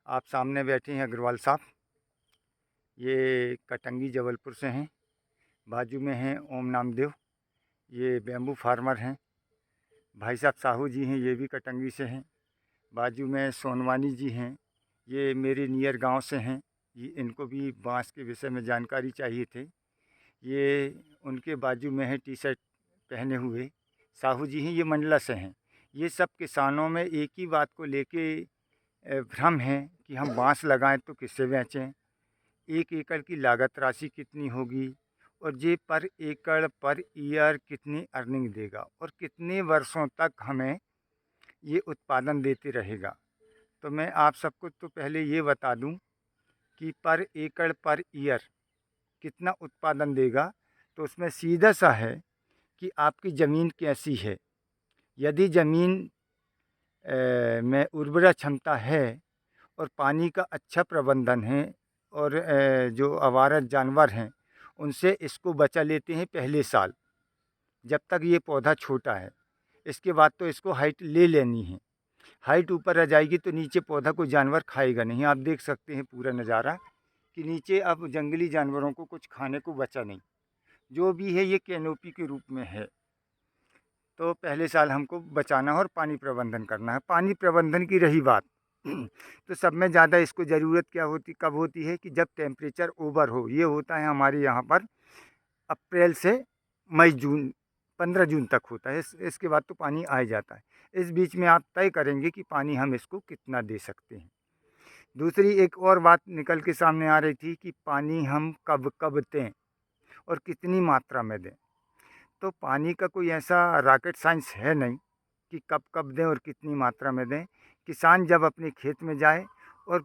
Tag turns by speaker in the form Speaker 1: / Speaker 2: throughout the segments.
Speaker 1: आप सामने बैठे हैं अग्रवाल साहब। ये कटंगी जबलपुर से हैं। बाजू में हैं ओम नामदेव, ये बैम्बू फार्मर हैं। भाई साहब साहू जी हैं, ये भी कटंगी से हैं। बाजू में सोनवानी जी हैं, ये मेरे नियर गांव से हैं। ये इनको भी बांस के विषय में जानकारी चाहिए थे। ये उनके बाजू में है टी शर्ट पहने हुए साहू जी हैं, ये मंडला से हैं। ये सब किसानों में एक ही बात को लेके भ्रम है कि हम बांस लगाएं तो किससे बेचें, 1 एकड़ की लागत राशि कितनी होगी और ये पर एकड़ पर ईयर कितनी अर्निंग देगा और कितने वर्षों तक हमें ये उत्पादन देते रहेगा। तो मैं आप सबको तो पहले ये बता दूं कि पर एकड़ पर ईयर कितना उत्पादन देगा। तो उसमें सीधा सा है कि आपकी ज़मीन कैसी है। यदि ज़मीन में उर्वरा क्षमता है और पानी का अच्छा प्रबंधन है और जो आवारा जानवर हैं उनसे इसको बचा लेते हैं पहले साल, जब तक ये पौधा छोटा है। इसके बाद तो इसको हाइट ले लेनी है। हाइट ऊपर आ जाएगी तो नीचे पौधा कोई जानवर खाएगा नहीं। आप देख सकते हैं पूरा नज़ारा कि नीचे अब जंगली जानवरों को कुछ खाने को बचा नहीं। जो भी है ये कैनोपी के रूप में है। तो पहले साल हमको बचाना है और पानी प्रबंधन करना है। पानी प्रबंधन की रही बात तो सब में ज़्यादा इसको ज़रूरत क्या होती कब होती है कि जब टेम्परेचर ओवर हो। ये होता है हमारे यहाँ पर अप्रैल से मई जून, 15 जून तक होता है। इसके बाद तो पानी आ जाता है। इस बीच में आप तय करेंगे कि पानी हम इसको कितना दे सकते हैं। दूसरी एक और बात निकल के सामने आ रही थी कि पानी हम कब कब दें और कितनी मात्रा में दें। तो पानी का कोई ऐसा रॉकेट साइंस है नहीं कि कब कब दें और कितनी मात्रा में दें। किसान जब अपने खेत में जाए और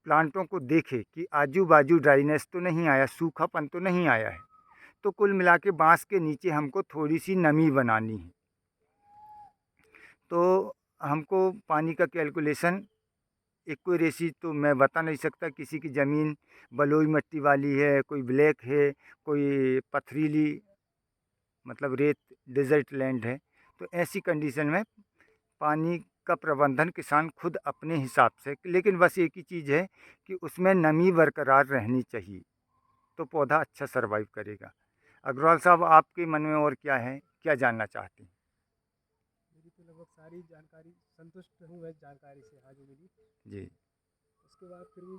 Speaker 1: प्लांटों को देखे कि आजू बाजू ड्राइनेस तो नहीं आया, सूखापन तो नहीं आया है, तो कुल मिला के बाँस के नीचे हमको थोड़ी सी नमी बनानी है। तो हमको पानी का कैलकुलेशन एक्यूरेसी तो मैं बता नहीं सकता। किसी की ज़मीन बलुई मिट्टी वाली है, कोई ब्लैक है, कोई पथरीली मतलब रेत डेजर्ट लैंड है। तो ऐसी कंडीशन में पानी का प्रबंधन किसान खुद अपने हिसाब से, लेकिन बस एक ही चीज़ है कि उसमें नमी बरकरार रहनी चाहिए तो पौधा अच्छा सर्वाइव करेगा। अग्रवाल साहब आपके मन में और क्या है, क्या जानना चाहते हैं?
Speaker 2: मेरी तो लगभग सारी जानकारी संतुष्ट हूँ मैं जानकारी से, हाँ जो मिली।
Speaker 1: जी।
Speaker 2: उसके बाद फिर भी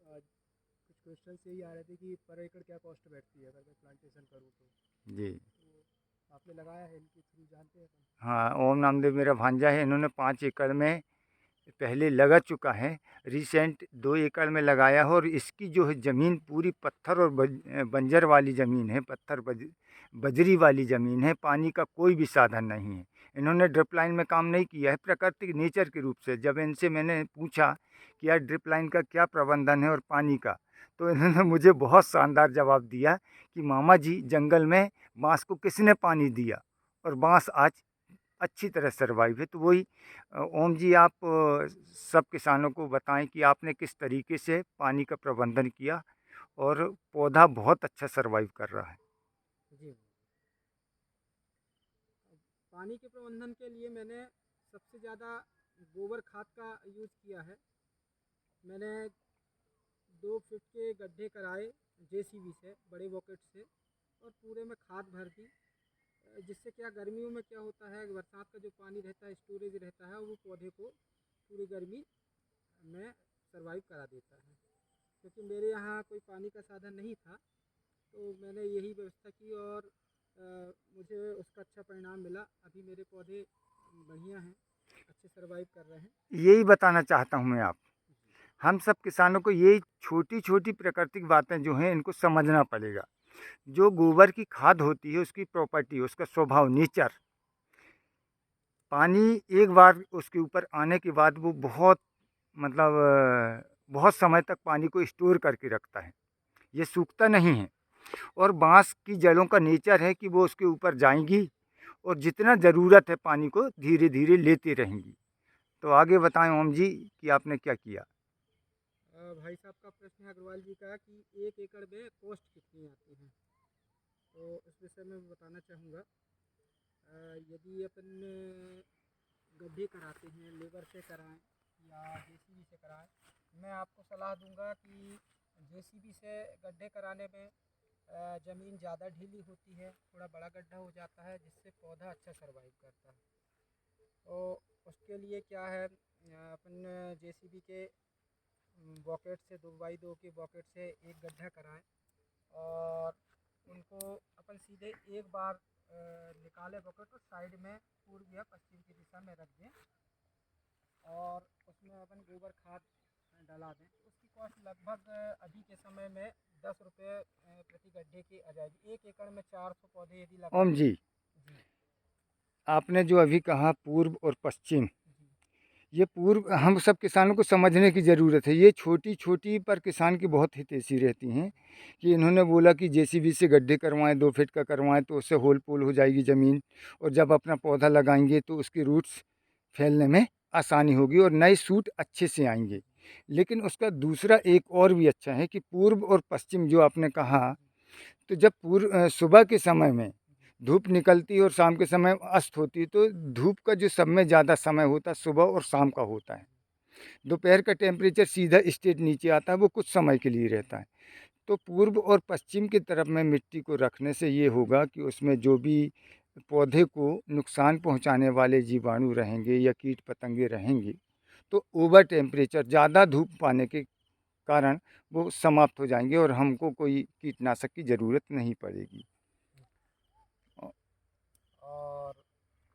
Speaker 2: कुछ क्वेश्चन यही आ रहे थे कि पर एकड़ क्या कॉस्ट बैठती है अगर मैं प्लांटेशन करूँ
Speaker 1: जी।
Speaker 2: तो आपने लगाया है इनके थ्रू जानते हैं अपन।
Speaker 1: हाँ, ओम नामदेव मेरा भांजा है। इन्होंने 5 एकड़ में पहले लगा चुका है। रिसेंट 2 एकड़ में लगाया है और इसकी जो है ज़मीन पूरी पत्थर और बंजर वाली ज़मीन है। पत्थर बजरी वाली ज़मीन है। पानी का कोई भी साधन नहीं है। इन्होंने ड्रिप लाइन में काम नहीं किया है। प्राकृतिक नेचर के रूप से जब इनसे मैंने पूछा कि यार ड्रिप लाइन का क्या प्रबंधन है और पानी का, तो इन्होंने मुझे बहुत शानदार जवाब दिया कि मामा जी जंगल में बाँस को किसने पानी दिया और बाँस आज अच्छी तरह सर्वाइव है। तो वही ओम जी आप सब किसानों को बताएं कि आपने किस तरीके से पानी का प्रबंधन किया और पौधा बहुत अच्छा सर्वाइव कर रहा है।
Speaker 2: जी, पानी के प्रबंधन के लिए मैंने सबसे ज़्यादा गोबर खाद का यूज़ किया है। मैंने 2 फीट के गड्ढे कराए जेसीबी से, बड़े बकेट से, और पूरे में खाद भर दी। जिससे क्या गर्मियों में क्या होता है, बरसात का जो पानी रहता है स्टोरेज रहता है वो पौधे को पूरी गर्मी में सरवाइव करा देता है। क्योंकि मेरे यहाँ कोई पानी का साधन नहीं था तो मैंने यही व्यवस्था की और मुझे उसका अच्छा परिणाम मिला। अभी मेरे पौधे बढ़िया हैं, अच्छे सरवाइव कर रहे हैं।
Speaker 1: यही बताना चाहता हूँ मैं आप हम सब किसानों को यही छोटी छोटी प्राकृतिक बातें जो हैं इनको समझना पड़ेगा। जो गोबर की खाद होती है उसकी प्रॉपर्टी, उसका स्वभाव, नेचर, पानी एक बार उसके ऊपर आने के बाद वो बहुत मतलब बहुत समय तक पानी को स्टोर करके रखता है। ये सूखता नहीं है। और बाँस की जड़ों का नेचर है कि वो उसके ऊपर जाएँगी और जितना ज़रूरत है पानी को धीरे-धीरे लेती रहेंगी। तो आगे बताएँ ओम जी कि आपने क्या किया?
Speaker 2: भाई साहब का प्रश्न है अग्रवाल जी का कि 1 एकड़ में कॉस्ट कितनी आती है। तो इस विषय में बताना चाहूँगा। यदि अपन गड्ढे कराते हैं, लेबर से कराएं या जेसीबी से कराएं, मैं आपको सलाह दूंगा कि जेसीबी से गड्ढे कराने में ज़मीन ज़्यादा ढीली होती है, थोड़ा बड़ा गड्ढा हो जाता है जिससे पौधा अच्छा सर्वाइव करता है। तो उसके लिए क्या है, अपन जेसीबी के बॉकेट से 2x2 के बॉकेट से एक गड्ढा कराएं और उनको अपन सीधे एक बार निकाले बकेट और साइड में पूर्व या पश्चिम की दिशा में रख दें और उसमें अपन गोबर खाद डला दें। उसकी कॉस्ट लगभग अभी के समय में 10 रुपये प्रति गड्ढे की आ जाएगी। 1 एकड़ में 400 पौधे यदि लगा
Speaker 1: ओम जी,
Speaker 2: जी
Speaker 1: आपने जो अभी कहा पूर्व और पश्चिम,
Speaker 2: जी
Speaker 1: ये पूर्व हम सब किसानों को समझने की ज़रूरत है। ये छोटी-छोटी पर किसान की बहुत हितैषी रहती हैं कि इन्होंने बोला कि जेसीबी से गड्ढे करवाएँ, 2 फीट का करवाएँ तो उससे होल-पोल हो जाएगी ज़मीन और जब अपना पौधा लगाएँगे तो उसकी रूट्स फैलने में आसानी होगी और नए शूट अच्छे से आएँगे। लेकिन उसका दूसरा एक और भी अच्छा है कि पूर्व और पश्चिम जो आपने कहा, तो जब सुबह के समय में
Speaker 2: जी
Speaker 1: धूप निकलती है और शाम के समय अस्त होती है, तो धूप का जो सब में ज़्यादा समय होता है सुबह और शाम का होता है। दोपहर का टेम्परेचर सीधा स्ट्रेट नीचे आता है, वो कुछ समय के लिए रहता है। तो पूर्व और पश्चिम की तरफ में मिट्टी को रखने से ये होगा कि उसमें जो भी पौधे को नुकसान पहुंचाने वाले जीवाणु रहेंगे या कीट पतंगे रहेंगे, तो ओवर टेम्परेचर ज़्यादा धूप पाने के कारण वो समाप्त हो जाएंगे और हमको कोई कीटनाशक की ज़रूरत नहीं पड़ेगी।
Speaker 2: और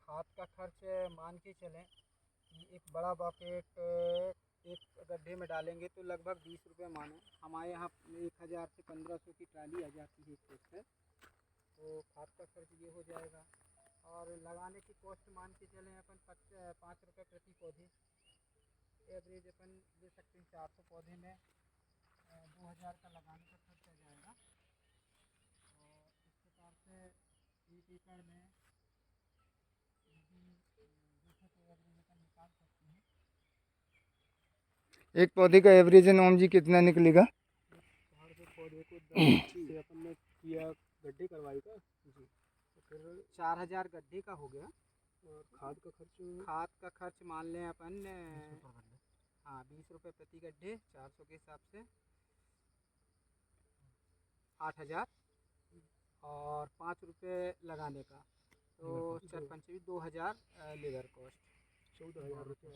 Speaker 2: खाद का खर्च मान के चलें कि एक बड़ा बकेट एक गड्ढे में डालेंगे तो लगभग 20 रुपये मानो। हमारे यहाँ 1000 से 1500 की ट्राली आ जाती है एक खेत पे। तो खाद का खर्च ये हो जाएगा और लगाने की कॉस्ट मान के चलें अपन 5 रुपये प्रति पौधे। एवरेज अपन ले सकते हैं 400 पौधे में 2000 का लगाने का खर्च आ जाएगा। और इस प्रकार से 1 एकड़ में यदि देखें तो एवरेज अपन निकाल सकते हैं।
Speaker 1: एक पौधे का एवरेजन ओम जी कितना निकलेगा?
Speaker 2: हर से पौधे को 10 से अपन ने किया गड्ढे करवाई का जी, तो फिर 4000 गड्ढे का हो गया। और खाद का खर्च मान लें अपन हाँ 20 रुपये प्रति गड्ढे 400 के हिसाब से 8000 और 5 रुपये लगाने का तो 4 पंचे 2000 लेबर कॉस्ट 14,000 रुपये।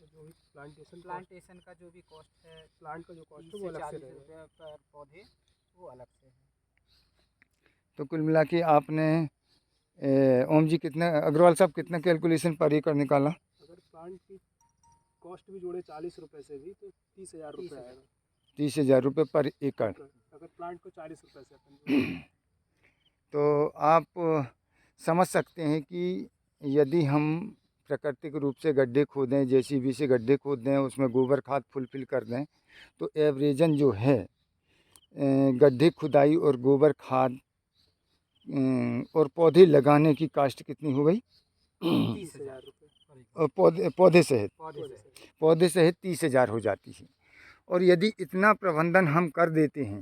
Speaker 2: जो भी प्लांटेशन का जो भी कॉस्ट है, प्लांट का जो कॉस्ट है वो अलग से 40 रुपये पर पौधे वो अलग से है।
Speaker 1: तो कुल मिला के आपने ओम जी कितना, अग्रवाल साहब कितना कैलकुलेशन पर एकड़ निकाला?
Speaker 2: अगर प्लांट की कॉस्ट भी जोड़े 40 रुपये से भी तो 30,000 रुपये आएगा।
Speaker 1: 30,000 रुपये पर एकड़।
Speaker 2: अगर प्लांट को 40 रुपये से अपन
Speaker 1: तो आप समझ सकते हैं कि यदि हम प्राकृतिक रूप से गड्ढे खोदें, जेसीबी से गड्ढे खोद दें, उसमें गोबर खाद फुलफिल कर दें, तो एवरेजन जो है गड्ढे खुदाई और गोबर खाद और पौधे लगाने की कास्ट कितनी हो गई?
Speaker 2: 30,000 रुपये
Speaker 1: और पौधे सहित 30,000 हो जाती है। और यदि इतना प्रबंधन हम कर देते हैं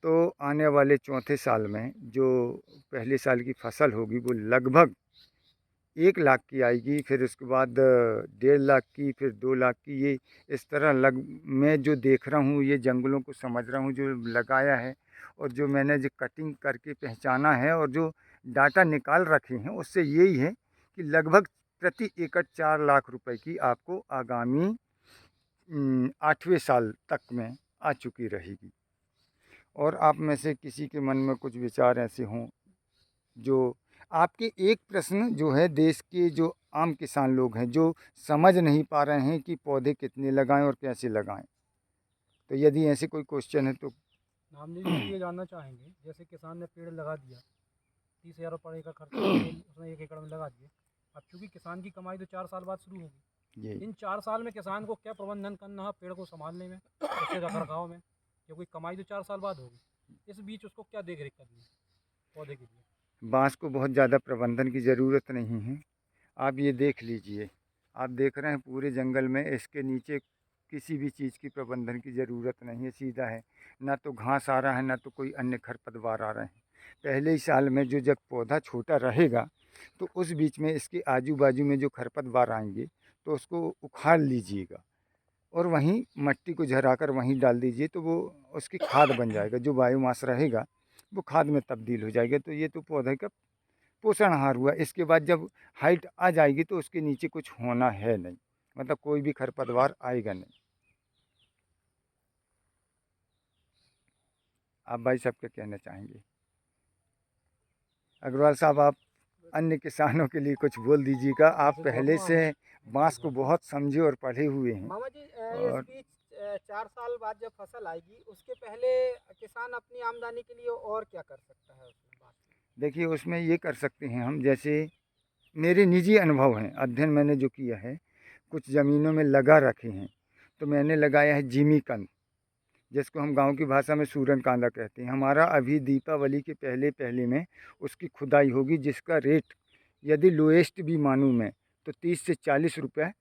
Speaker 1: तो आने वाले चौथे साल में जो पहले साल की फसल होगी वो लगभग 1 लाख की आएगी, फिर उसके बाद 1.5 लाख की, फिर 2 लाख की। ये इस तरह मैं जो देख रहा हूँ, ये जंगलों को समझ रहा हूँ जो लगाया है और जो मैंने जो कटिंग करके पहचाना है और जो डाटा निकाल रखे हैं, उससे यही है कि लगभग प्रति एकड़ 4 लाख रुपए की आपको आगामी 8वें साल तक में आ चुकी रहेगी। और आप में से किसी के मन में कुछ विचार ऐसे हों जो आपके एक प्रश्न जो है, देश के जो आम किसान लोग हैं जो समझ नहीं पा रहे हैं कि पौधे कितने लगाएं और कैसे लगाएं, तो यदि ऐसे कोई क्वेश्चन है तो
Speaker 2: हम जी ये जानना चाहेंगे, जैसे किसान ने पेड़ लगा दिया 30,000 रुपये का खर्च उसने 1 एकड़ में लगा दिए। अब चूंकि किसान की कमाई तो 4 साल बाद शुरू होगी,
Speaker 1: ये
Speaker 2: इन 4 साल में किसान को क्या प्रबंधन करना है पेड़ को संभालने में, उसके रख रखाव में, क्योंकि कमाई तो 4 साल बाद होगी। इस बीच उसको क्या देख रेख करनी है पौधे के लिए?
Speaker 1: बांस को बहुत ज़्यादा प्रबंधन की ज़रूरत नहीं है। आप ये देख लीजिए, आप देख रहे हैं पूरे जंगल में इसके नीचे किसी भी चीज़ की प्रबंधन की ज़रूरत नहीं है, सीधा है। ना तो घास आ रहा है, ना तो कोई अन्य खरपतवार आ रहे हैं। पहले ही साल में जो जब पौधा छोटा रहेगा तो उस बीच में इसके आजू बाजू में जो खरपतवार आएंगे तो उसको उखाड़ लीजिएगा। और वहीं मिट्टी को झराकर वहीं डाल दीजिए, तो वो उसकी खाद बन जाएगा। जो बायोमास रहेगा वो खाद में तब्दील हो जाएगा। तो ये तो पौधे का पोषण आहार हुआ। इसके बाद जब हाइट आ जाएगी तो उसके नीचे कुछ होना है नहीं, मतलब कोई भी खरपतवार आएगा नहीं। आप भाई साहब क्या कहना चाहेंगे? अग्रवाल साहब, आप अन्य किसानों के लिए कुछ बोल दीजिएगा। आप पहले से बांस को बहुत समझे और पढ़े हुए हैं।
Speaker 2: मामा जी, इस
Speaker 1: और
Speaker 2: बीच 4 साल बाद जब फसल आएगी उसके पहले किसान अपनी आमदनी के लिए और क्या कर सकता है उसमें बात?
Speaker 1: देखिए, उसमें ये कर सकते हैं हम, जैसे मेरे निजी अनुभव हैं, अध्ययन मैंने जो किया है, कुछ ज़मीनों में लगा रखे हैं। तो मैंने लगाया है जिमीकंद, जिसको हम गांव की भाषा में सूरन कांदा कहते हैं। हमारा अभी दीपावली के पहले पहले में उसकी खुदाई होगी, जिसका रेट यदि लोएस्ट भी मानूँ मैं तो 30 से 40 रुपये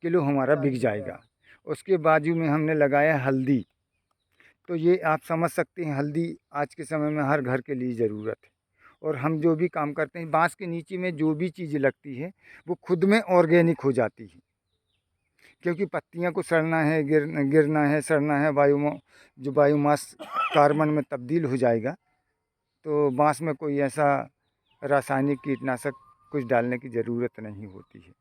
Speaker 1: किलो हमारा बिक
Speaker 2: 40 रुपया।
Speaker 1: जाएगा। उसके बाजू में हमने लगाया हल्दी। तो ये आप समझ सकते हैं, हल्दी आज के समय में हर घर के लिए ज़रूरत है। और हम जो भी काम करते हैं, बांस के नीचे में जो भी चीज़ लगती है वो खुद में ऑर्गेनिक हो जाती है। क्योंकि पत्तियां को सड़ना है, गिरना है, सड़ना है, जो बायोमास कार्बन में तब्दील हो जाएगा। तो बांस में कोई ऐसा रासायनिक कीटनाशक कुछ डालने की ज़रूरत नहीं होती है।